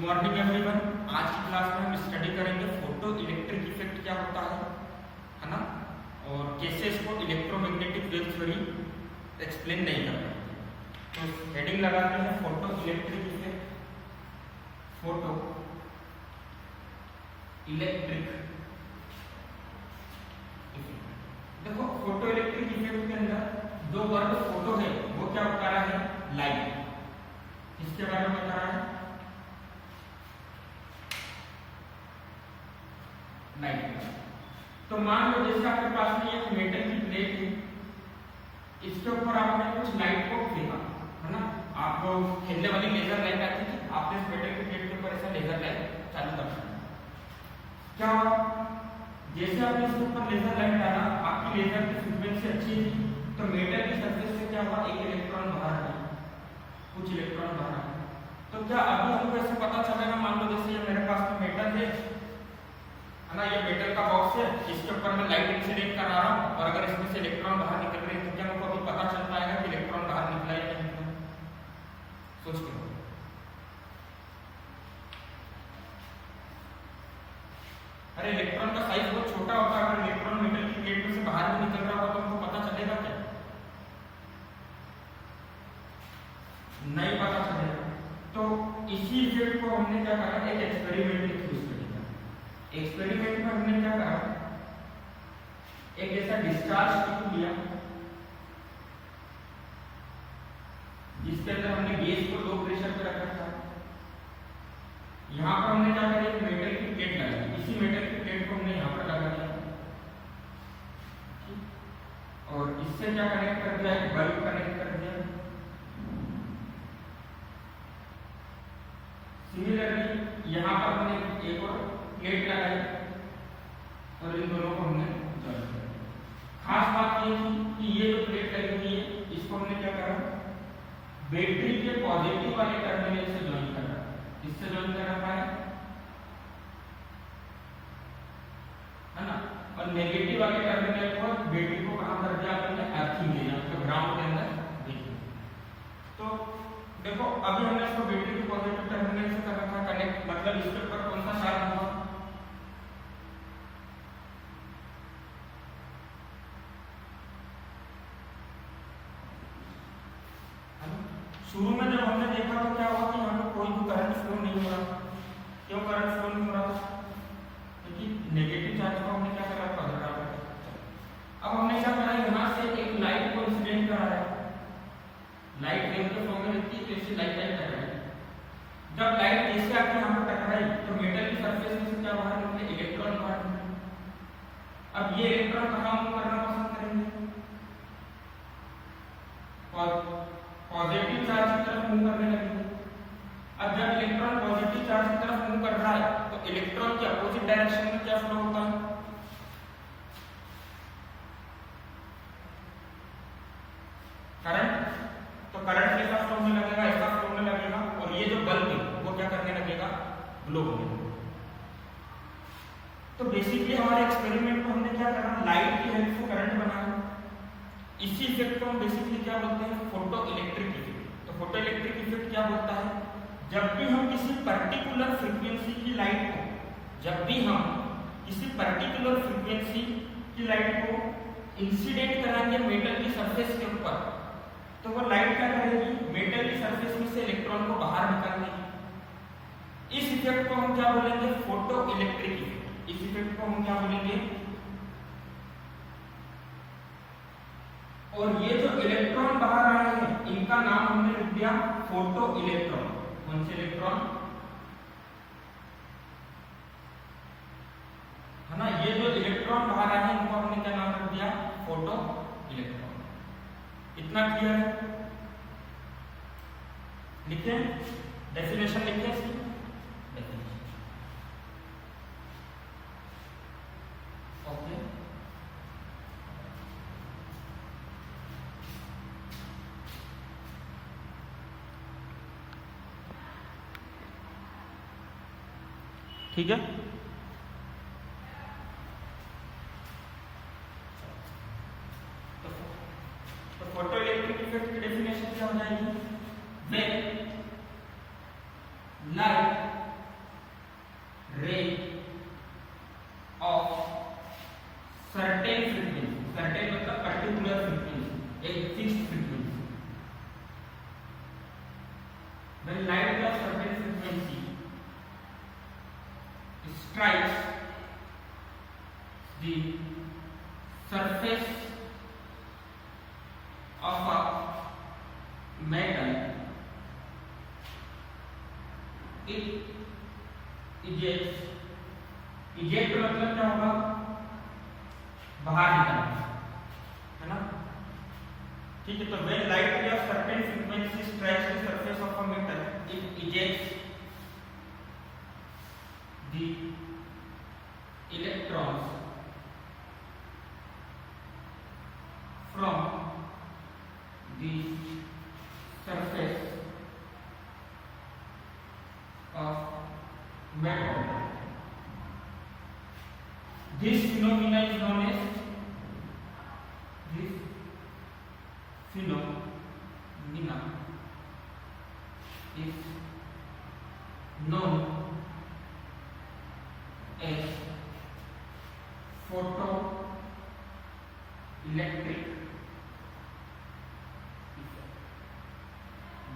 Morning everyone. आज की class में हम स्टडी करेंगे फोटो इलेक्ट्रिक इफेक्ट क्या होता है ना, और कैसे इसको इलेक्ट्रोमैग्नेटिक वेव थ्योरी एक्सप्लेन नहीं कर पाते। तो हेडिंग लगाते हैं photo electric effect. Photo electric effect. देखो फोटो इलेक्ट्रिक इफेक्ट के अंदर जो वर्ड फोटो है वो क्या बता रहा है, लाइट। इसके बारे में बता रहा है लाइट। तो मान लो जैसे आपके पास में एक मेटल की प्लेट है, इसके ऊपर आपने कुछ लाइट को फेंका, है ना। आपको खेलने वाली लेजर लाइट आती थी, आपने इस मेटल की प्लेट के ऊपर ऐसा लेजर लाइट चालू कर दिया। क्या हुआ, जैसे आपने इसके ऊपर लेजर लाइट डाला, आपकी लेजर की फ्रीक्वेंसी अच्छी थी, तो मेटल की सरफेस से क्या हुआ, एक इलेक्ट्रॉन बाहर आ गया, कुछ इलेक्ट्रॉन बाहर आ गया। तो क्या अभी हमको ऐसे पता चलेगा, मान लो जैसे ये मेरे पास में मेटल है ना, ये मेटल का बॉक्स है, इसके ऊपर मैं लाइट इंसिडेंट कर रहा हूं, और अगर इसमें से इलेक्ट्रॉन बाहर निकल रहे हैं तो क्या हमको अभी पता चल पाएगा कि इलेक्ट्रॉन बाहर निकला है या नहीं निकला? सोच के। अरे इलेक्ट्रॉन का साइज बहुत छोटा होता है, अगर इलेक्ट्रॉन मेटल की प्लेट में से बाहर भी निकल रहा होगा तो हमको पता चलेगा क्या? नहीं पता चलेगा। तो इसी इफेक्ट को हमने क्या करा, एक एक्सपेरिमेंट के थ्रू स्टडी करा। एक्सपेरिमेंट में हमने क्या करा, एक ऐसा डिस्चार्ज ट्यूब लिया जिसके अंदर हमने गैस को लो प्रेशर पे रखा था। यहाँ पर हमने क्या करा, एक मेटल की प्लेट लगाई, इसी मेटल की प्लेट को हमने यहाँ पर लगा दिया, और इससे क्या कनेक्ट कर दिया, एक बल्ब कनेक्ट कर दिया। सिमिलरली यहाँ पर हमने एक और प्लेट लगाई और इन दोनों को हमने जॉइन कर दिया। खास बात ये थी कि ये जो प्लेट लगी हुई है, इसको हमने क्या करा, बैटरी के पॉजिटिव वाले टर्मिनल से जॉइन करा। इससे जॉइन करा पाए, है ना, और नेगेटिव वाले टर्मिनल को बैटरी को कहां कर दिया आपने, अर्थिंग दिया, तो ग्राउंड के अंदर देखिए। तो देखो अभी हमने इसको बैटरी के पॉजिटिव टर्मिनल से कर रखा कनेक्ट, मतलब इसके ऊपर कौन सा चार्ज हुआ, शुरू में जब हमने देखा तो क्या हुआ कि यहाँ पे कोई भी करंट फ्लो नहीं हो रहा था। क्यों करंट फ्लो नहीं हो रहा था, क्योंकि नेगेटिव चार्ज को हमने क्या करा, पकड़ रखा था। अब हमने क्या करा, यहाँ से एक लाइट को इंसिडेंट करा है, लाइट वेव के फ्लो में रहती है, तो इससे लाइट टकराई। जब लाइट जैसे आके यहाँ पर टकराई तो मेटल की सरफेस में से क्या बाहर निकले, इलेक्ट्रॉन बाहर निकले। अब ये इलेक्ट्रॉन कहाँ मूव करना पसंद करेंगे, पॉजिटिव चार्ज की तरफ मूव करने लगेंगे। अब जब इलेक्ट्रॉन पॉजिटिव चार्ज की तरफ मूव कर रहा है तो इलेक्ट्रॉन के अपोजिट डायरेक्शन में क्या फ्लो होता है, करंट। तो करंट कैसा फ्लो होने लगेगा, ऐसा फ्लो होने लगेगा, और ये जो बल्ब है वो क्या करने लगेगा, ग्लो होने लगेगा। तो बेसिकली हमारे एक्सपेरिमेंट में हमने क्या करा, लाइट की हेल्प से करंट बनाया। इसी इफेक्ट को हम बेसिकली क्या बोलते हैं, फोटो इलेक्ट्रिक इफेक्ट। तो फोटो इलेक्ट्रिक इफेक्ट क्या बोलता है, जब भी हम किसी पर्टिकुलर फ्रीक्वेंसी की लाइट को, जब भी हम किसी पर्टिकुलर फ्रीक्वेंसी की लाइट को इंसिडेंट कराएंगे मेटल की सरफेस के ऊपर, तो वो लाइट क्या करेगी, मेटल की सरफेस में से इलेक्ट्रॉन को बाहर निकाल देगी। इस इफेक्ट को हम क्या बोलेंगे, फोटो इलेक्ट्रिक इफेक्ट। इस इफेक्ट को हम क्या बोलेंगे, और ये जो इलेक्ट्रॉन बाहर आए हैं इनका नाम हमने लिख दिया फोटो इलेक्ट्रॉन। कौन से इलेक्ट्रॉन, है ना, ये जो इलेक्ट्रॉन बाहर आए हैं इनको हमने क्या नाम रख दिया, फोटो इलेक्ट्रॉन। इतना क्लियर है? लिखे डेफिनेशन, लिखे इसकी डेफिनेशन। ओके, ठीक है। तो फोटो इलेक्ट्रिक इफेक्ट की डेफिनेशन क्या हो जाएगी, when light certain frequency, certain मतलब पर्टिकुलर फ्रीक्वेंसी, एक fixed frequency. When light of certain frequency strikes the surface of a metal, it ejects, eject मतलब क्या होगा, बाहर निकलना, है ना। ठीक है, तो when light of certain frequency strikes the surface of a metal, it ejects the electrons from the surface of metal. This phenomena is known as photoelectric effect.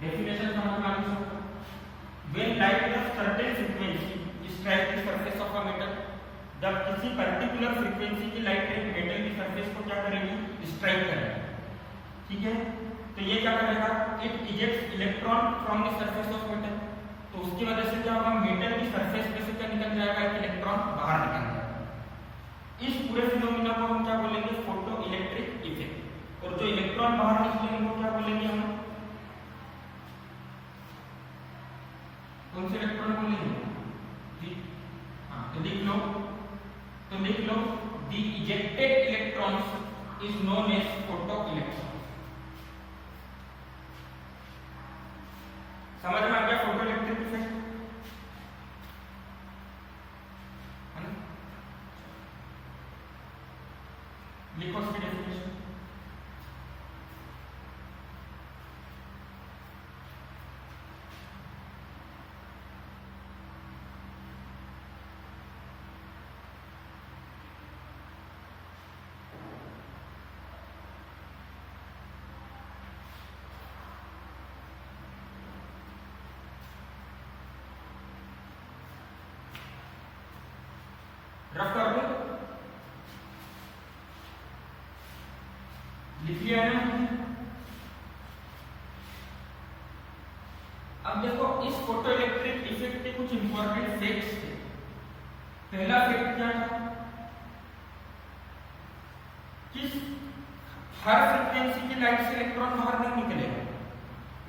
Definition समझ में आ गई सबको? When light of certain frequency strikes the surface of a metal, जब किसी particular frequency की light एक metal की surface को क्या करेगी, स्ट्राइक करेगी। ठीक है, तो ये क्या करेगा, it ejects electron from the surface of metal. तो उसकी वजह से क्या होगा, मेटल की सरफेस पे से क्या निकल जाएगा, एक इलेक्ट्रॉन बाहर निकल जाएगा। इस पूरे फिनोमिना को हम क्या बोलेंगे, फोटो इलेक्ट्रिक इफेक्ट। और जो इलेक्ट्रॉन बाहर निकलेंगे उनको क्या बोलेंगे हम, कौन से इलेक्ट्रॉन बोलेंगे, हाँ तो लिख लो, the ejected electrons is known as photoelectrons। समझ में आ गया फोटोइलेक्ट्रिक इफेक्ट, है ना। लिखो इसकी डेफिनेशन। रफ कर दो, लिख लिया है ना। अब देखो इस फोटोइलेक्ट्रिक इफेक्ट के कुछ इंपॉर्टेंट फैक्ट्स थे। पहला फैक्ट क्या था, कि हर फ्रीक्वेंसी की लाइट से इलेक्ट्रॉन बाहर नहीं निकलेगा।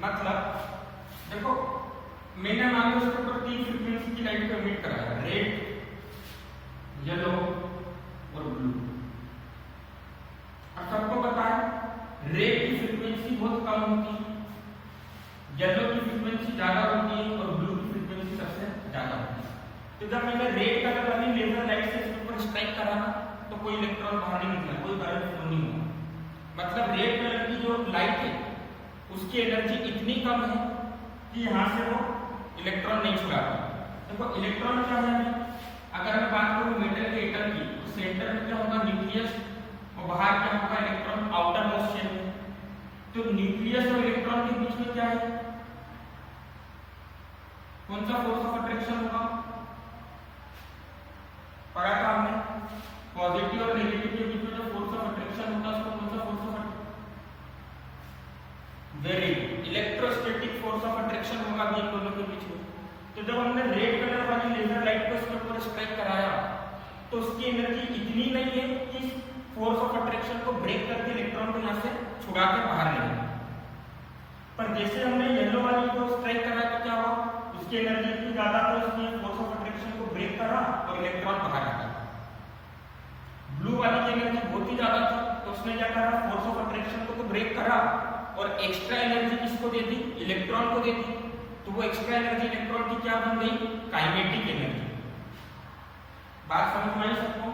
मतलब देखो मैंने मान लो इसके ऊपर 3 फ्रीक्वेंसी की लाइट को एमिट कराया, रेड, येलो और ब्लू। अब सबको पता है रेड की फ्रीक्वेंसी बहुत कम होती है, येलो की फ्रीक्वेंसी ज्यादा होती है और ब्लू की फ्रीक्वेंसी सबसे ज्यादा होती है। तो जब मैंने रेड कलर वाली लेजर लाइट से इसके ऊपर स्ट्राइक करा ना, तो कोई इलेक्ट्रॉन बाहर नहीं निकला, कोई करंट फ्लो नहीं हुआ। मतलब रेड कलर की जो लाइट है उसकी एनर्जी इतनी कम है कि यहाँ से वो इलेक्ट्रॉन नहीं छुड़ा पाता। देखो इलेक्ट्रॉन क्या है, अगर मैं बात करूं मेटल के एटम की, तो सेंटर में क्या होगा, न्यूक्लियस, और बाहर क्या होगा, इलेक्ट्रॉन आउटर मोस्ट शेल में। तो न्यूक्लियस और इलेक्ट्रॉन के बीच में क्या है, कौन सा फोर्स ऑफ अट्रैक्शन होगा, पढ़ा था हमने, पॉजिटिव और नेगेटिव के बीच में जो फोर्स ऑफ अट्रैक्शन होता है उसको कौन सा force of very electrostatic force of attraction होगा भी दोनों के बीच में। तो जब हमने रेड कलर वाली लेजर लाइट को इसके ऊपर स्ट्राइक कराया तो उसकी एनर्जी इतनी नहीं है कि फोर्स ऑफ अट्रैक्शन को ब्रेक करके इलेक्ट्रॉन को यहाँ से छुड़ा के बाहर ले जाए। पर जैसे हमने येलो वाली को स्ट्राइक करा तो क्या हुआ, उसकी एनर्जी इतनी ज्यादा तो उसने फोर्स ऑफ अट्रैक्शन को ब्रेक करा और इलेक्ट्रॉन बाहर आ गया। ब्लू वाली की एनर्जी बहुत ही ज्यादा थी तो उसने क्या करा, फोर्स ऑफ अट्रैक्शन को तो ब्रेक करा और एक्स्ट्रा एनर्जी किसको दे दी, इलेक्ट्रॉन को दे दी। तो वो एक्स्ट्रा एनर्जी इलेक्ट्रॉन की क्या बन गई, काइनेटिक एनर्जी। बात समझ में आई सबको?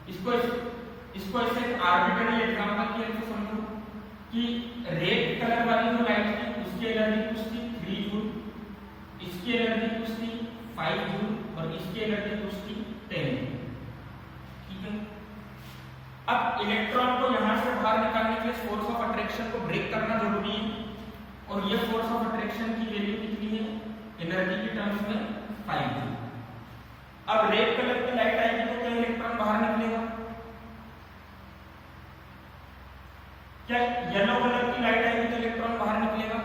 इसको ऐसे आर्बिट्ररी एग्जांपल की हेल्प से समझो कि रेड कलर वाली जो लाइट थी उसकी एनर्जी कुछ थी 3 जूल, इसकी एनर्जी कुछ थी 5 जूल और इसकी एनर्जी कुछ थी 10 इलेक्ट्रॉन को यहाँ से बाहर निकालने के लिए फोर्स ऑफ अट्रैक्शन को ब्रेक करना जरूरी है, और ये फोर्स ऑफ अट्रैक्शन की वैल्यू कितनी है एनर्जी की टर्म्स में 5 है। अब रेड कलर की लाइट आएगी तो क्या इलेक्ट्रॉन बाहर निकलेगा? क्या येलो कलर की लाइट आएगी तो इलेक्ट्रॉन बाहर निकलेगा?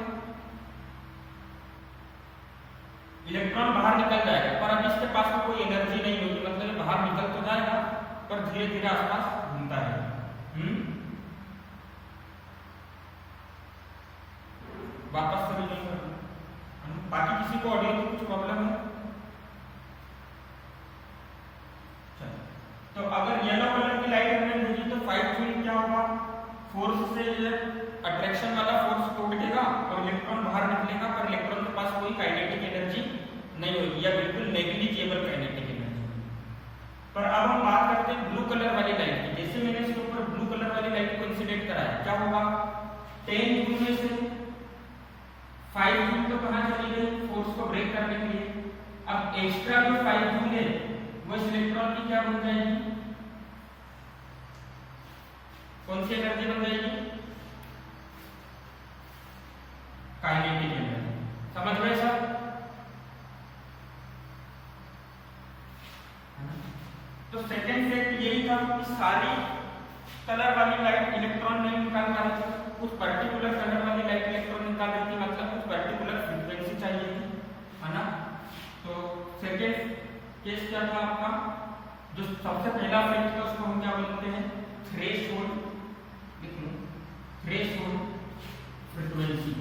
इलेक्ट्रॉन बाहर निकल जाएगा, पर अब इसके पास में कोई एनर्जी नहीं होगी, मतलब ये बाहर निकल तो जाएगा पर धीरे धीरे आसपास घूमता है। वापस से भी नहीं करना। बाकी किसी को ऑडियो में कुछ प्रॉब्लम है? तो अगर येलो कलर की लाइट हमने भेजी तो 5 जूल क्या होगा? फोर्स से ये अट्रैक्शन वाला फोर्स टूटेगा और इलेक्ट्रॉन बाहर निकलेगा, पर इलेक्ट्रॉन के पास कोई काइनेटिक एनर्जी नहीं होगी या बिल्कुल नेग्लिजिबल काइनेटिक एनर्जी। पर अब हम बात करते हैं ब्लू कलर वाली लाइट की। जैसे मैंने इसके ऊपर ब्लू कलर वाली लाइट को इंसिडेंट कराया, क्या होगा? 10 जूल में से 5 जूल तो कहां चली गई? फोर्स को ब्रेक करने के लिए। अब एक्स्ट्रा जो 5 जूल है वो इस इलेक्ट्रॉन की क्या बन जाएगी? कौन सी एनर्जी बन जाएगी? Kinetic energy. समझ गए सब? तो सेकेंड फैक्ट यही था कि सारी कलर वाली लाइट इलेक्ट्रॉन नहीं निकाल पा रही थी, कुछ पर्टिकुलर कलर वाली लाइट इलेक्ट्रॉन निकाल रही थी, मतलब कुछ पर्टिकुलर फ्रीक्वेंसी चाहिए थी, है ना? तो सेकेंड केस क्या था आपका? जो सबसे पहला फैक्ट था उसको हम क्या बोलते हैं? Threshold. Threshold frequency.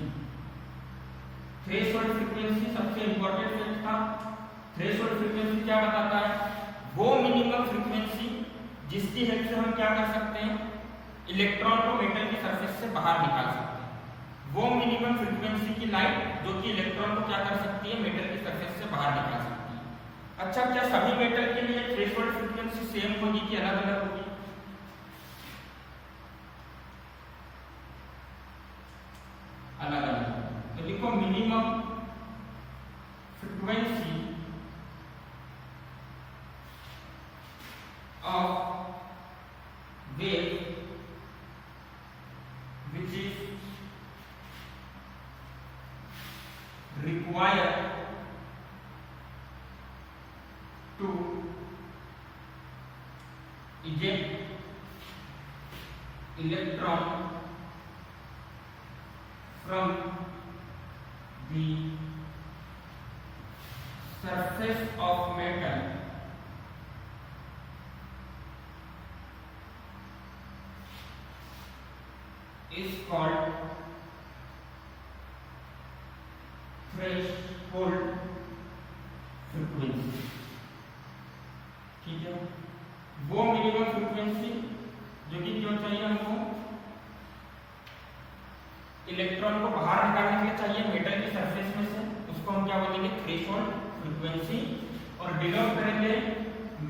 Threshold frequency सबसे इंपॉर्टेंट फैक्ट था। थ्रेशोल्ड फ्रीक्वेंसी क्या बताता है? वो मिनिमम फ्रीक्वेंसी जिसकी हेल्प से हम क्या कर सकते हैं? इलेक्ट्रॉन को मेटल की सरफेस से बाहर निकाल सकते हैं। वो मिनिमम फ्रीक्वेंसी की लाइट जो कि इलेक्ट्रॉन को क्या कर सकती है? मेटल की सरफेस से बाहर निकाल सकती है। अच्छा, क्या सभी मेटल के लिए थ्रेशोल्ड फ्रीक्वेंसी सेम होगी कि अलग अलग होगी? अलग अलग। तो देखो, minimum frequency of wave which is required to eject electron from the surface of metal is called threshold frequency। ठीक है, वो मिनिमम फ्रीक्वेंसी जो कि क्यों चाहिए हमको? इलेक्ट्रॉन को बाहर निकालने के लिए चाहिए मेटल की सरफेस में से, उसको हम क्या बोलेंगे? Threshold frequency. और डिनोट करेंगे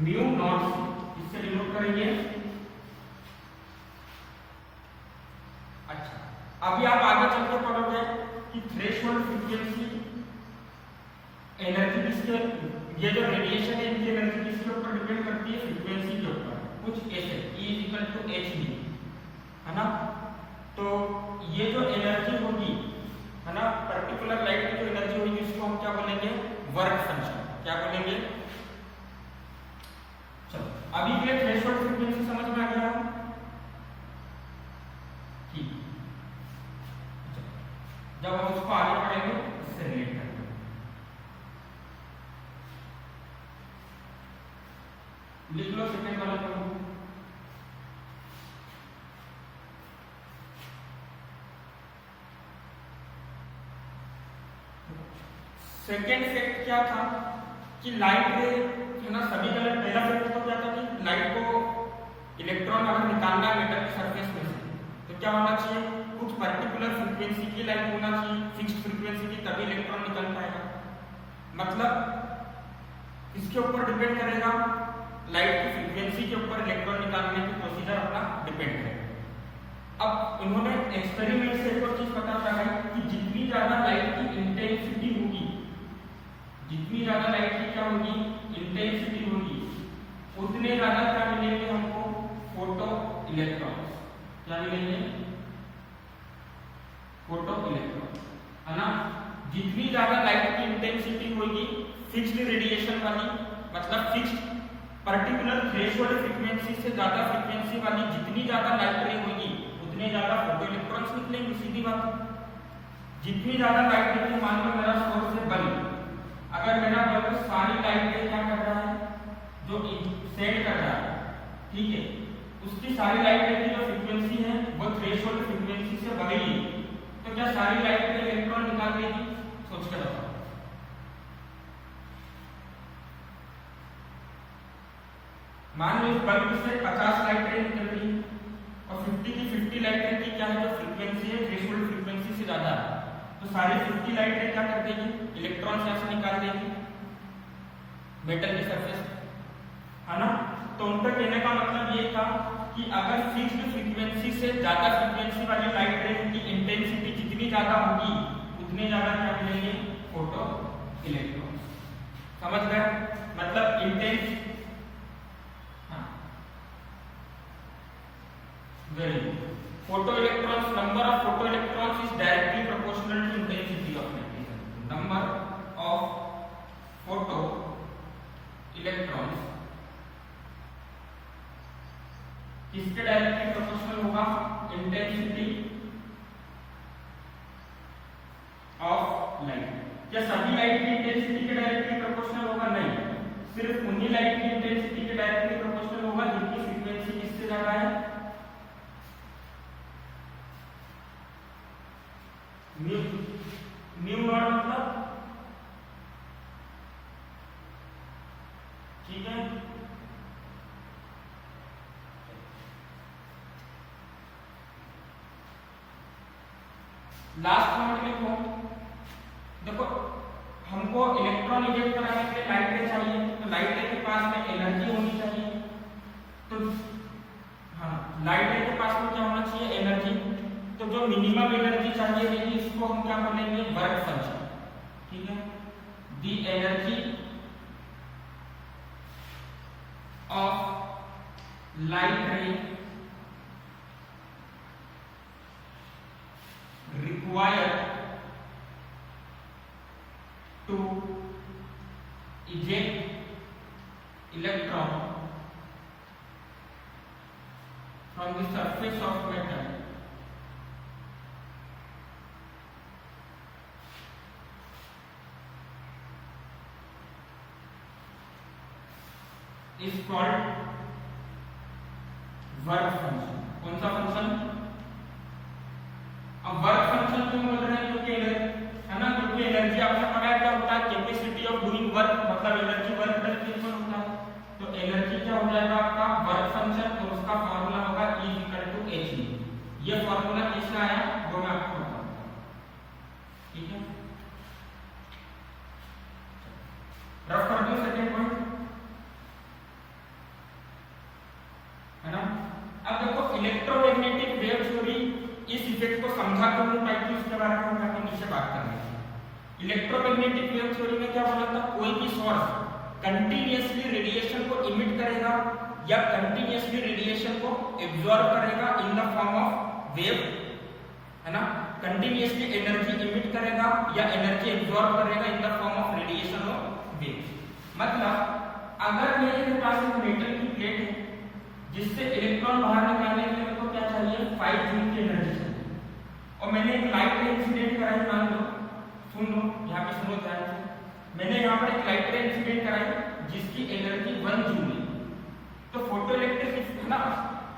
म्यू नॉट से। इससे डिनोट करेंगे। अभी आप आगे चल के पढ़ोगे कि थ्रेशोल्ड फ्रीक्वेंसी एनर्जी किसके, ये जो रेडिएशन है इनकी एनर्जी किसके ऊपर डिपेंड करती है? फ्रीक्वेंसी के ऊपर। कुछ ऐसे E=hν, है ना? तो ये जो एनर्जी होगी, है ना, पर्टिकुलर लाइट की जो एनर्जी होगी इसको हम क्या बोलेंगे? Work function. क्या बोलेंगे? चलो, अभी के थ्रेशोल्ड फ्रीक्वेंसी समझ में आ गया? ठीक। जब हम उसको आगे पढ़ेंगे इससे रिलेट करेंगे। लिख लो सेकंड वाला पढ़ो। सेकेंड फैक्ट क्या था कि लाइट है ना, सभी कलर। पहला फैक्ट तो क्या था कि लाइट को इलेक्ट्रॉन अगर निकालना है मेटल की सरफेस में से तो क्या होना चाहिए? कुछ पर्टिकुलर फ्रीक्वेंसी की लाइट होना चाहिए, फिक्स्ड फ्रीक्वेंसी की, तभी इलेक्ट्रॉन निकल पाएगा। मतलब इसके ऊपर डिपेंड करेगा, लाइट की फ्रीक्वेंसी के ऊपर इलेक्ट्रॉन निकालने की प्रोसीजर अपना डिपेंड करेगा। अब इन्होंने एक्सपेरिमेंट से एक और चीज पता लगाई कि जितनी ज्यादा लाइट की इंटेंसिटी होगी, जितनी ज्यादा लाइट की क्या होगी? इंटेंसिटी होगी, उतने ज्यादा क्या मिलेंगे हमको? Photo electron. क्या मिलेंगे, फोटो इलेक्ट्रॉन, है ना। जितनी ज्यादा लाइट की इंटेंसिटी होगी फिक्स्ड रेडिएशन वाली, मतलब फिक्स्ड पर्टिकुलर थ्रेशोल्ड फ्रीक्वेंसी से ज्यादा फ्रीक्वेंसी वाली जितनी ज्यादा लाइट रे होगी उतने ज्यादा फोटो इलेक्ट्रॉन्स निकलेंगे, सीधी बात है। जितनी ज्यादा लाइट रे, मान लो मेरा सोर्स है बल्ब, अगर मेरा बल्ब सारी लाइट रे क्या कर रहा है, जो सेंड कर रहा है, ठीक है, उसकी सारी लाइट रे की जो फ्रीक्वेंसी है वो थ्रेशोल्ड फ्रीक्वेंसी से बढ़ी, तो क्या सारी लाइट रे इलेक्ट्रॉन निकाल देगी, सोच कर बताओ। मान लो इस बल्ब से 50 लाइट रे निकल रही है और 50 की 50 लाइट रे की क्या है, जो फ्रीक्वेंसी है थ्रेशोल्ड फ्रीक्वेंसी से ज्यादा है, तो सारी 50 लाइट रे क्या कर देगी, इलेक्ट्रॉन यहाँ से निकाल देगी मेटल की सरफेस, है ना। तो उनका कहने का मतलब ये था कि अगर फिक्स्ड फ्रीक्वेंसी से ज्यादा फ्रीक्वेंसी वाली लाइट रे की इंटेंसिटी जितनी ज्यादा होगी उतने ज्यादा क्या मिलेंगे, फोटो इलेक्ट्रॉन। समझ गए, मतलब intense, very good. Photo electrons, number of photo electrons is directly proportional to intensity of material. Number of photo electrons किसके डायरेक्टली प्रोपोर्शनल होगा, इंटेंसिटी ऑफ लाइट। क्या सभी लाइट की इंटेंसिटी के डायरेक्टली प्रोपोर्शनल होगा, नहीं, सिर्फ उन्हीं लाइट की इंटेंसिटी के डायरेक्टली प्रोपोर्शनल होगा जिनकी फ्रीक्वेंसी किससे ज्यादा है, म्यू नॉट, मतलब ठीक है। लास्ट पॉइंट लिखो, देखो हमको इलेक्ट्रॉन इजेक्ट कराने के लिए लाइट रे चाहिए, तो लाइट रे के पास में एनर्जी होनी चाहिए, तो हाँ लाइट रे के पास में क्या होना चाहिए, एनर्जी। तो जो मिनिमम एनर्जी चाहिए रहेगी इसको हम क्या बोलेंगे, वर्क फंक्शन, ठीक है। दी एनर्जी ऑफ लाइट रे required to eject electron from the surface of metal is called work function। कौन सा फंक्शन, अब वर्क फंक्शन क्यों बोल रहे हैं, क्योंकि है ना, क्योंकि एनर्जी आपने पढ़ा है क्या होता है, कैपेसिटी ऑफ डूइंग वर्क, मतलब एनर्जी वर्क करने के लिए होता है, तो एनर्जी क्या हो जाएगा आपका वर्क फंक्शन, तो उसका फार्मूला होगा E = hν। ये फार्मूला किसका आया वो मैं आपको बताऊंगा, ठीक है। रफ कर दो सेकंड पॉइंट, है ना। अब देखो इलेक्ट्रोमैग्नेटिक वेव थ्योरी, इस इफेक्ट को समझा तो नहीं पाई थी, उसके बारे में हम आपको नीचे बात करेंगे। इलेक्ट्रोमैग्नेटिक वेव थ्योरी में क्या बोला था, कोई भी सोर्स कंटीन्यूअसली रेडिएशन को इमिट करेगा या कंटीन्यूअसली रेडिएशन को एब्जॉर्ब करेगा in the form of wave, है ना। कंटीन्यूअसली एनर्जी इमिट करेगा या एनर्जी एब्जॉर्ब करेगा in the form of radiation of wave. मतलब अगर मेरे पास एक मेटल की प्लेट है जिससे इलेक्ट्रॉन बाहर निकालने के लिए मेरे को क्या चाहिए, 5 जूल की एनर्जी चाहिए, और मैंने एक लाइट रे इंसिडेंट कराई, मान लो, सुन लो यहाँ पे, सुनो ध्यान से, मैंने यहाँ पर एक लाइट रे इंसिडेंट कराई जिसकी एनर्जी 1 जूल है, तो फोटो इलेक्ट्रिक, है ना।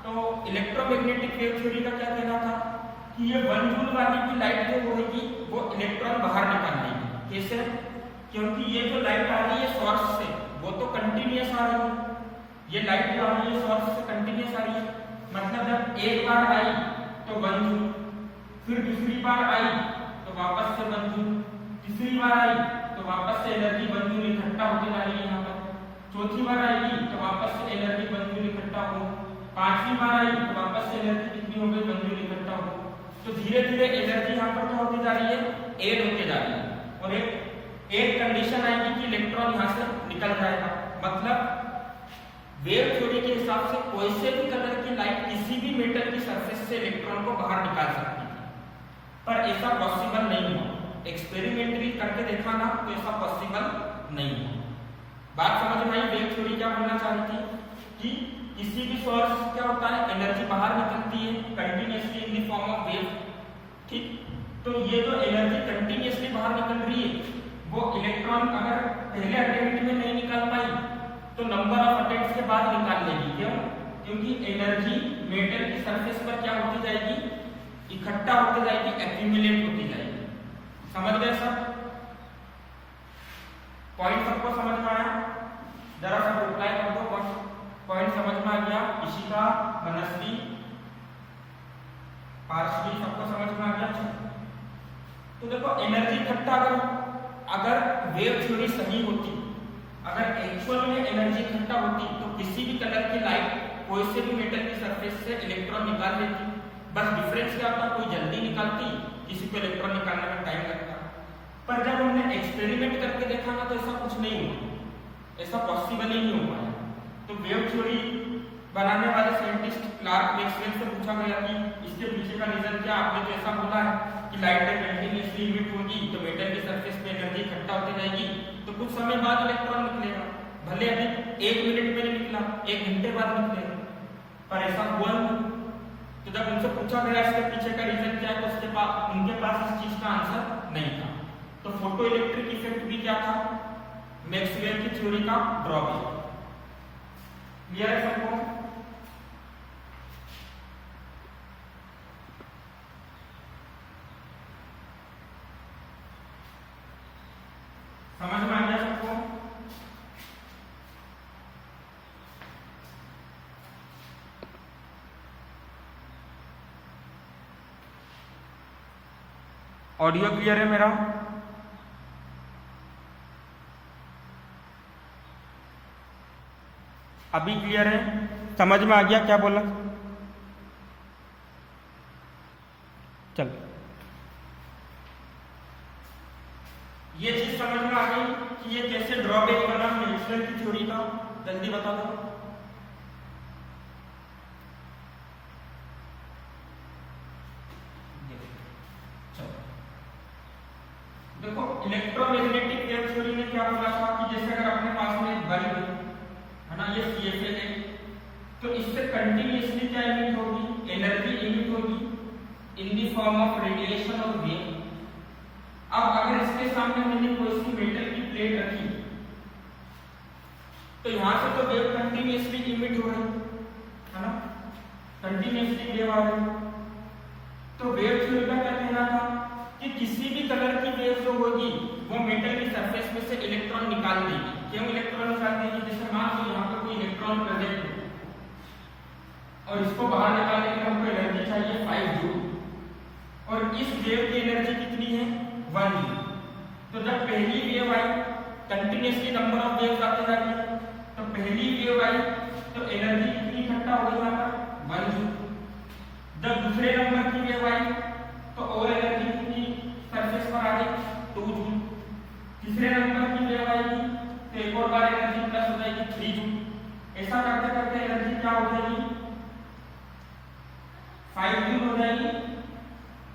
तो इलेक्ट्रोमैग्नेटिक वेव थ्योरी का क्या कहना था कि ये 1 जूल वाली की लाइट जो होगी वो इलेक्ट्रॉन बाहर निकाल देगी, कैसे, क्योंकि ये जो लाइट आ रही है सोर्स से वो तो कंटिन्यूअस आ रही है, ये लाइट जो आ रही है सोर्स से कंटिन्यूअस आ रही है, मतलब जब एक बार आई तो 1 जूल, फिर दूसरी बार आई तो वापस से 1 जूल, तीसरी बार आई तो वापस से एनर्जी 1 जूल इकट्ठा होती जा रही है यहाँ पर, चौथी बार आएगी तो वापस से एनर्जी 1 जूल इकट्ठा हो, 5वीं बार आई तो वापस से एनर्जी कितनी हो गई, 1 जूल इकट्ठा हो। तो धीरे धीरे एनर्जी यहाँ पर क्या होती जा रही है, ऐड होती जा रही है, और एक कंडीशन आएगी कि इलेक्ट्रॉन यहाँ से निकल जाएगा, मतलब वेव थ्योरी के हिसाब से कोई से भी कलर की लाइट किसी भी मेटल की सरफेस से इलेक्ट्रॉन को बाहर निकाल सकती थी, पर ऐसा पॉसिबल नहीं हुआ। एक्सपेरिमेंटली करके देखा ना तो ऐसा पॉसिबल नहीं हुआ। बात समझ में आई? वेव थ्योरी क्या बोलना चाह रही थी कि किसी भी सोर्स क्या होता है, एनर्जी बाहर निकलती है continuously in the form of wave, ठीक। तो ये जो एनर्जी कंटिन्यूअसली बाहर निकल रही है वो इलेक्ट्रॉन अगर पहले अटेम्प्ट में नहीं निकाल पाई तो नंबर ऑफ अटेम्प्ट्स के बाद निकाल लेगी। क्यों? क्योंकि एनर्जी मेटल की सरफेस पर क्या होती जाएगी, इकट्ठा होती जाएगी, एक्यूमुलेट होती जाएगी। समझ गए सब? पॉइंट सबको समझ में आया? जरा सब रिप्लाई कर दो। पॉइंट समझ में आ गया? इशिका, मनस्वी, पार्श्वी, सबको समझ में आ गया? तो देखो एनर्जी इकट्ठा अगर वेव थ्योरी सही होती, अगर एक्चुअल में एनर्जी इकट्ठा होती तो किसी भी कलर की लाइट कोई से भी मेटल की सरफेस से इलेक्ट्रॉन निकाल लेती। बस डिफरेंस क्या होता, कोई जल्दी निकालती, किसी को इलेक्ट्रॉन निकालने में टाइम लगता। पर जब हमने एक्सपेरिमेंट करके देखा ना तो ऐसा कुछ नहीं हुआ, ऐसा पॉसिबल ही नहीं हो पाया। तो वेव थ्योरी बनाने वाले साइंटिस्ट क्लार्क मैक्सवेल से पूछा गया कि इसके पीछे का रीजन क्या? आपने तो ऐसा बोला है कि लाइट कंटिन्यूअसली इमिट होगी तो मेटल की सरफेस पे एनर्जी इकट्ठा होती जाएगी, तो कुछ समय बाद इलेक्ट्रॉन निकलेगा, भले अभी 1 मिनट में नहीं निकला, 1 घंटे बाद निकलेगा, पर ऐसा हुआ नहीं। तो जब उनसे पूछा गया इसके पीछे का रीजन क्या है तो उनके पास इस चीज का आंसर नहीं था। तो फोटो इलेक्ट्रिक इफेक्ट भी क्या था, मैक्सवेल की थ्योरी का ड्रॉबैक। क्लियर है सबको? समझ में आ गया सबको? ऑडियो क्लियर है मेरा? अभी क्लियर है? समझ में आ गया क्या बोला? चल, ये चीज समझ में आ गई कि ये कैसे ड्रॉबैक बना मैक्सवेल की थ्योरी का? जल्दी बता दो। देखो इलेक्ट्रोमैग्नेटिक वेव थ्योरी ने क्या बोला था कि जैसे अगर अपने पास में एक बल्ब है ना, ये CFL है, तो इससे कंटिन्यूअसली क्या इमिट होगी, एनर्जी इमिट होगी in the form of radiation और वेव। अब अगर इसके सामने मैंने कोई सी मेटल की प्लेट रखी तो यहां से तो वेव कंटिन्यूअसली इमिट हो रही है ना, कंटिन्यूअसली वेव आ रही। तो वेव थ्योरी का क्या कहना था कि किसी भी कलर की वेव जो होगी वो मेटल की सरफेस में से इलेक्ट्रॉन निकाल देगी। क्यों इलेक्ट्रॉन निकाल देगी? जैसे मान लो यहाँ पर कोई इलेक्ट्रॉन प्रेजेंट है और इसको बाहर निकालने के लिए हमको एनर्जी चाहिए 5 जूल, और इस वेव की एनर्जी कितनी है 1 जूल। तो जब पहली wave I, continuously number of waves आते जा रही है, तो पहली वेव आई तो एनर्जी कितनी इकट्ठा हो गई यहाँ पर 1 जूल। जब दूसरे नंबर की वेव आई तो और एनर्जी कितनी सरफेस पर आ गई 2 जूल। तीसरे नंबर की वेव आएगी तो एक और बार एनर्जी प्लस हो जाएगी 3 जूल। ऐसा करते करते एनर्जी क्या हो जाएगी 5 जूल हो जाएगी,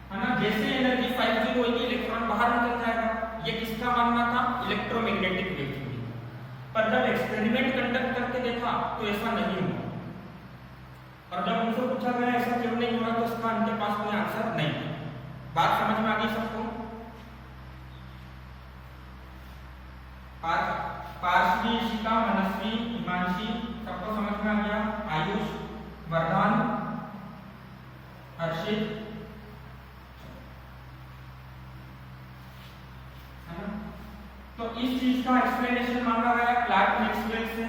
है ना। जैसे एनर्जी 5 जूल होगी इलेक्ट्रॉन बाहर निकल जाएगा। ये किसका मानना था? Electromagnetic wave theory. पर जब एक्सपेरिमेंट कंडक्ट करके देखा तो ऐसा नहीं हुआ, और जब उनसे पूछा गया ऐसा क्यों नहीं हुआ तो इसका उनके पास कोई आंसर नहीं है। बात समझ में आ गई सबको? पार्श्वी, इशिका, मनस्वी, हिमांशी, सबको समझ में आ गया? आयुष, वरदान, हर्षित, है ना। तो इस चीज का एक्सप्लेनेशन मांगा गया क्लार्क मैक्सवेल से,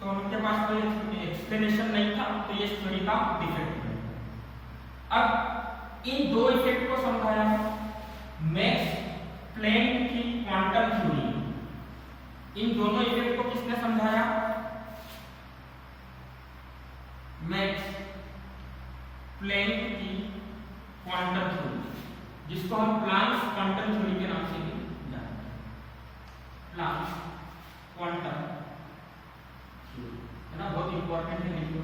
तो उनके पास कोई एक्सप्लेनेशन नहीं था, तो ये थ्योरी का डिफेक्ट है। अब इन दो इफेक्ट को समझाया मैक्स प्लैंक की क्वांटम थ्योरी। इन दोनों इफेक्ट को किसने समझाया? मैक्स प्लैंक की क्वांटम थ्योरी, जिसको हम प्लांक्स क्वांटम थ्योरी के नाम से भी जानते हैं। Planck's quantum theory. है ना, बहुत इंपॉर्टेंट है लिखो।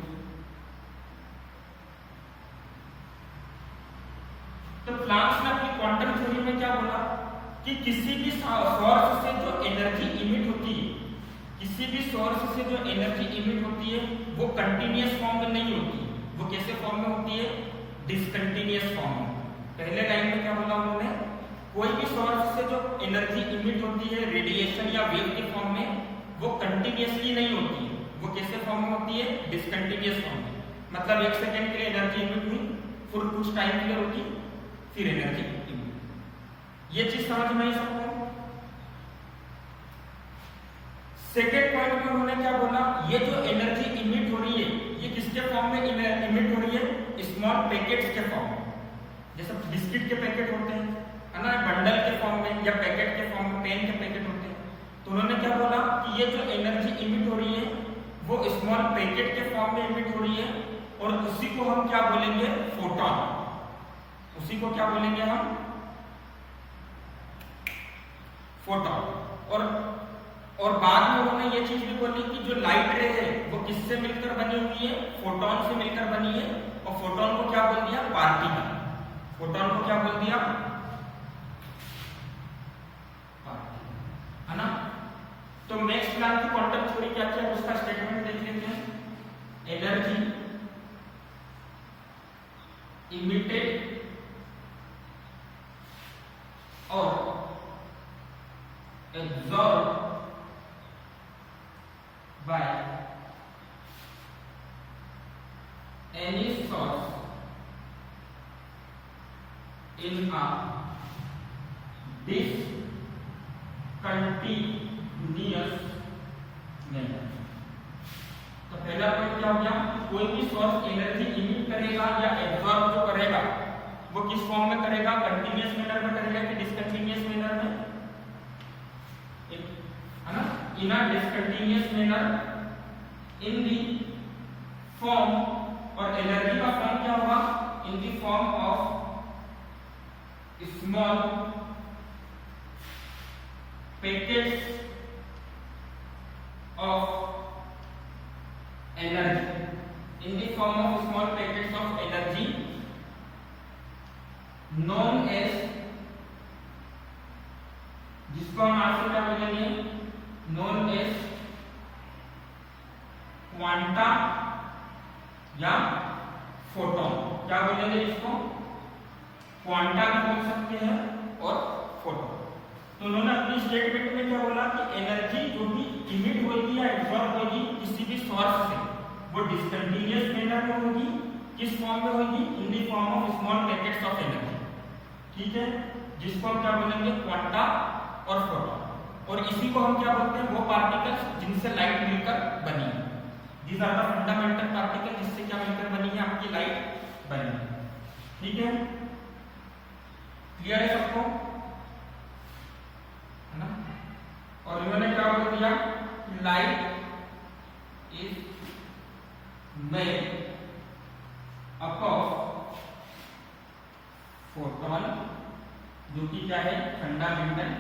तो प्लांक्स ने अपनी क्वांटम थ्योरी में क्या बोला कि किसी भी सोर्स से जो एनर्जी इमिट होती है, किसी भी सोर्स से जो एनर्जी इमिट होती है वो कंटीन्यूअस फॉर्म में नहीं होती। वो कैसे फॉर्म में होती है? डिसकंटीन्यूअस फॉर्म में। पहले लाइन में क्या बोला उन्होंने? कोई भी सोर्स से जो एनर्जी इमिट होती है रेडिएशन या वेव के फॉर्म में, वो कंटीन्यूअसली नहीं होती है। वो कैसे फॉर्म में होती है? डिसकंटीन्यूअस फॉर्म में। मतलब 1 सेकंड के लिए एनर्जी इमिट हुई, फिर कुछ टाइम के लिए रुकी, फिर एनर्जी इमिट। ये चीज समझ में आई सबको? सेकेंड पॉइंट में उन्होंने क्या बोला? ये जो एनर्जी इमिट हो रही है ये किसके फॉर्म में इमिट हो रही है? स्मॉल पैकेट्स के फॉर्म में। जैसे बिस्किट के पैकेट होते हैं, है ना, बंडल के फॉर्म में या पैकेट के फॉर्म में, पेन के पैकेट होते हैं। तो उन्होंने क्या बोला कि ये जो एनर्जी इमिट हो रही है वो स्मॉल पैकेट के फॉर्म में इमिट हो रही है, और उसी को हम क्या बोलेंगे? फोटॉन। उसी को क्या बोलेंगे हम? फोटॉन। और बाद में उन्होंने ये चीज भी बोली कि जो लाइट रे है वो किससे मिलकर बनी हुई है? फोटॉन से मिलकर बनी है। और फोटॉन को क्या बोल दिया? पार्टिकल। फोटॉन को क्या बोल दिया? पार्टिकल, है ना। तो मैक्स प्लैंक की क्वांटम थ्योरी क्या थी? उसका स्टेटमेंट देख लेते हैं। एनर्जी इमिटेड और absorbed by any source in a discontinuous manner। तो पहला पॉइंट क्या हो गया? कोई भी सोर्स एनर्जी इमिट करेगा या एब्जॉर्ब जो करेगा वो किस फॉर्म में करेगा? कंटीन्यूअस मैनर में करेगा कि डिसकंटीन्यूअस मैनर में? है ना, in a discontinuous manner in the form. और एनर्जी का फॉर्म क्या होगा? In the form of small packets of energy. In the form of small packets of energy known as, जिसको हम आज से क्या बोलेंगे? नोन एज क्वांटा या फोटॉन। क्या बोलेंगे इसको? क्वांटा भी बोल सकते हैं और फोटॉन। तो उन्होंने अपनी स्टेटमेंट में क्या बोला कि एनर्जी जो भी इमिट होगी या एब्जॉर्ब होगी किसी भी सोर्स से वो डिसकंटीन्यूअस मैनर में होगी। किस फॉर्म में होगी? In the form of small packets of energy. ठीक है, जिसको हम क्या बोलेंगे? क्वांटा और फोटॉन। और इसी को हम क्या बोलते हैं? वो पार्टिकल्स जिनसे लाइट मिलकर बनी है। These are the fundamental particle जिससे क्या मिलकर बनी है? आपकी लाइट बनी है। ठीक है, क्लियर है सबको? है ना। और इन्होंने क्या बोल दिया? Light is made up of photon, जो कि क्या है? फंडामेंटल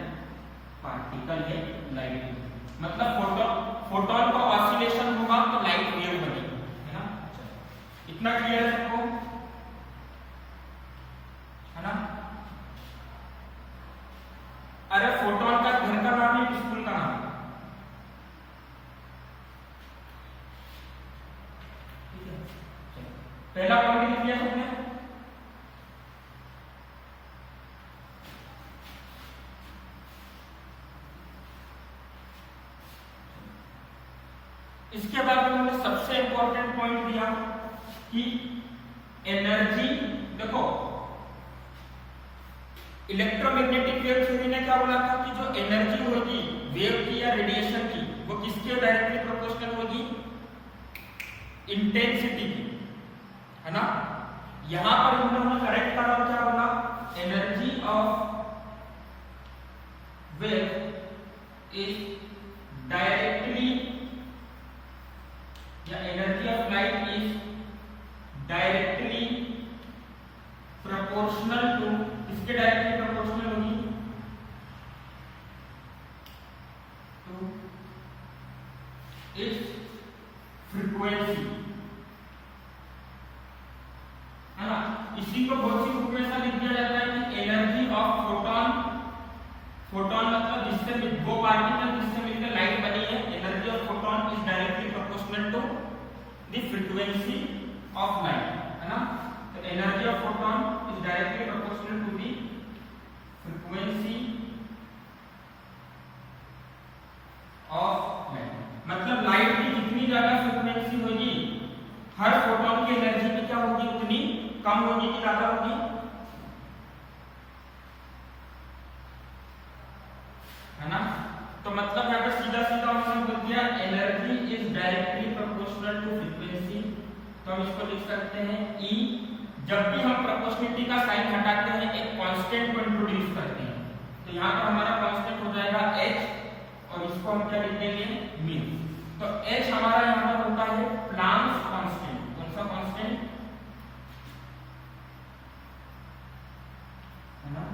पार्टिकल है लाइट। मतलब फोटॉन का ऑसिलेशन होगा तो लाइट वेव बनेगी, है ना। इतना क्लियर है सबको? है ना। अरे फोटॉन का घर का नाम है, स्कूल का नाम है? ठीक है, पहला पॉइंट लिख लिया सबने? इसके बाद उन्होंने सबसे इंपॉर्टेंट पॉइंट दिया कि एनर्जी, देखो इलेक्ट्रोमैग्नेटिक वेव थ्योरी ने क्या बोला था कि जो एनर्जी होगी वेव की या रेडिएशन की वो किसके डायरेक्टली प्रोपोर्शनल होगी? इंटेंसिटी की, है ना। यहां पर उन्होंने करेक्ट करा और क्या बोला? Energy of wave is directly, या energy of light is directly proportional to, इसके डायरेक्टली प्रोपोर्शनल होगी टू इट्स है ना। इसी को बहुत सी बुक में ऐसा लिख दिया जाता है कि एनर्जी ऑफ फोटॉन, फोटॉन मतलब जिससे वो पार्टिकल जिससे मिलकर लाइट बनी है, energy of photon is directly proportional to the frequency of light, है ना। तो energy of photon is directly proportional to the frequency of light, मतलब लाइट की जितनी ज्यादा फ्रीक्वेंसी होगी, हर फोटॉन की एनर्जी में क्या होगी, उतनी कम होगी कि ज्यादा होगी, है ना। तो मतलब यहाँ पे सीधा सीधा हमने बोल दिया energy is directly proportional to frequency. तो हम इसको लिख सकते हैं E। जब भी हम प्रोपोर्शनलिटी का साइन हटाते हैं एक कांस्टेंट को इंट्रोड्यूस करते हैं, तो यहाँ पर हमारा कांस्टेंट हो जाएगा H और इसको हम क्या लिख देंगे, म्यू। तो H हमारा यहाँ पर होता है प्लांक्स कांस्टेंट। कौन सा कांस्टेंट, है ना,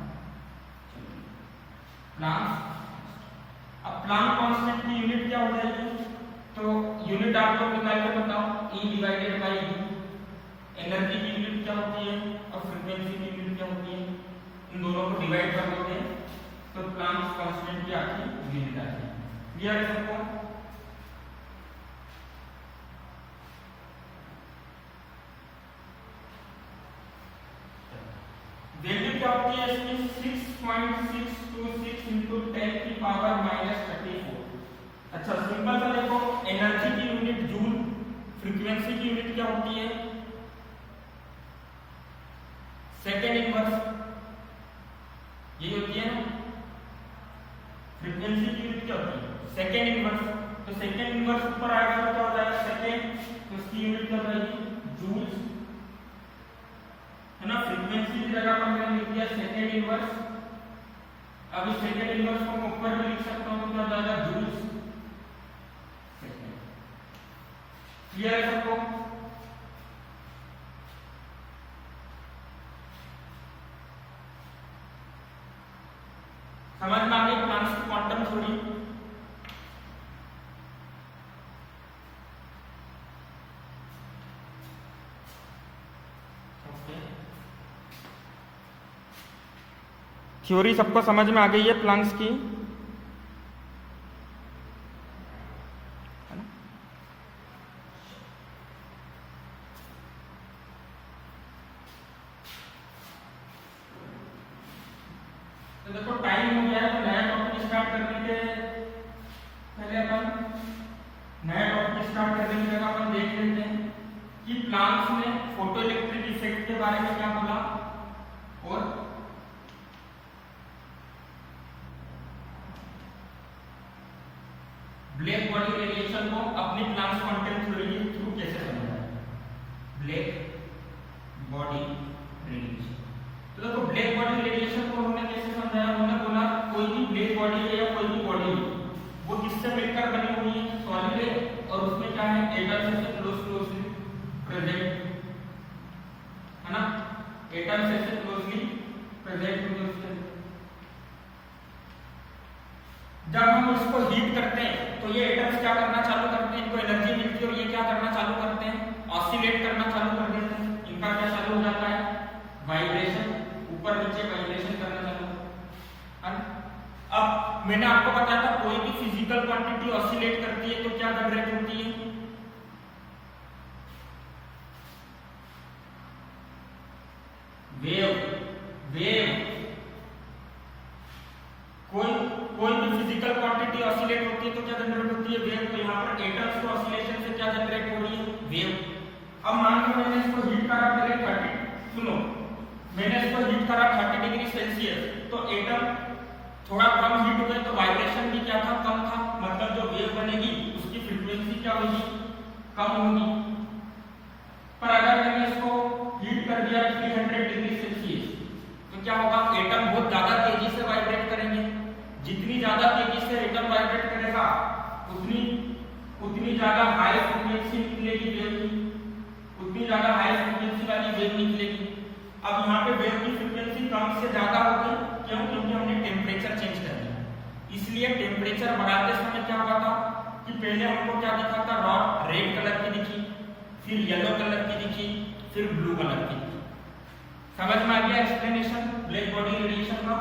प्लांक्स। अब प्लांक कांस्टेंट की यूनिट क्या हो जाएगी, तो यूनिट आप लोग निकाल कर बताओ, E divided by U। Energy की यूनिट क्या होती है और फ्रीक्वेंसी की यूनिट क्या होती है, इन दोनों को डिवाइड कर दोगे तो प्लांक कांस्टेंट की आपकी यूनिट आ जाएगी। क्लियर है सबको। वैल्यू क्या होती है इसकी, 6.626 into 10 की पावर -34। अच्छा सिंपल सा देखो, एनर्जी की यूनिट जूल, फ्रीक्वेंसी की यूनिट क्या होती है, सेकेंड इनवर्स, ये होती है ना। फ्रीक्वेंसी की यूनिट क्या होती है, सेकेंड इनवर्स। तो सेकेंड इनवर्स ऊपर आएगा तो क्या हो जाएगा, सेकेंड, तो इसकी यूनिट क्या हो जाएगी, जूल्स, है ना। फ्रीक्वेंसी की जगह पर मैंने लिख दिया सेकेंड इनवर्स। अब इस सेकेंड इनवर्स को मैं ऊपर भी लिख सकता हूं, तो क्या हो जाएगा, जूल्स सेकेंड। क्लियर है सबको। समझ में आ गई प्लांक्स की क्वांटम थ्योरी। थ्योरी सबको समझ में आ गई है प्लांक्स की, है ना। तो देखो टाइम हो गया है, तो नया टॉपिक स्टार्ट करने के पहले अपन नया टॉपिक स्टार्ट करने की जगह अपन देख लेते हैं कि प्लांक्स ने फोटो इलेक्ट्रिक इफेक्ट के बारे में क्या बोला, और ब्लैक बॉडी रेडिएशन को अपनी प्लांक्स क्वांटम थ्योरी के थ्रू कैसे समझा है, ब्लैक बॉडी रेडिएशन। तो देखो ब्लैक बॉडी रेडिएशन को उन्होंने कैसे समझाया, उन्होंने बोला कोई भी ब्लैक बॉडी है या कोई भी बॉडी है, वो किससे मिलकर बनी हुई है, सॉलिड है, और उसमें क्या है, एटम से क्लोजली प्रेजेंट, है ना। एटम से क्लोजली प्रेजेंट होते हैं। जब हम इसको हीट करते हैं तो ये एटम्स क्या करना चालू करते हैं, इनको एनर्जी मिलती है और ये क्या करना चालू करते हैं, ऑसिलेट करना चालू कर देते हैं। इनका क्या चालू हो जाता है, वाइब्रेशन, ऊपर नीचे वाइब्रेशन करना चालू है। अब मैंने आपको बताया था कोई भी फिजिकल क्वांटिटी ऑसिलेट करती है तो क्या जनरेट होती है, वेव। वेव कोई भी फिजिकल क्वांटिटी ऑसिलेट होती है तो क्या जनरेट होती है, वेव। तो यहाँ पर एटम्स के ऑसिलेशन से क्या जनरेट हो रही है, वेव। अब मान लो मैंने इसको हीट करा पहले 30, सुनो, मैंने इसको हीट करा 30 डिग्री सेल्सियस, तो एटम थोड़ा कम हीट हो गए तो वाइब्रेशन भी क्या था, कम था, मतलब जो वेव बनेगी उसकी फ्रीक्वेंसी क्या होगी, कम होगी। पर अगर मैंने इसको हीट कर दिया 300 डिग्री सेल्सियस तो क्या होगा, एटम बहुत ज्यादा तेजी से वाइब्रेट करेंगे। जितनी ज्यादा तेजी से एटम वाइब्रेट करेगा उतनी ज्यादा हाई फ्रीक्वेंसी निकलेगी वेव की, उतनी ज्यादा हाई फ्रीक्वेंसी वाली वेव निकलेगी। अब यहाँ पे वेव की फ्रीक्वेंसी कम से ज्यादा होगी, क्यों, क्योंकि हमने टेम्परेचर चेंज कर दिया। इसलिए टेम्परेचर बढ़ाते समय क्या हुआ था कि पहले हमको क्या दिखा था, रॉड रेड कलर की दिखी, फिर येलो कलर की दिखी, फिर ब्लू कलर की दिखी। समझ में आ गया एक्सप्लेनेशन ब्लैक बॉडी रेडिएशन का?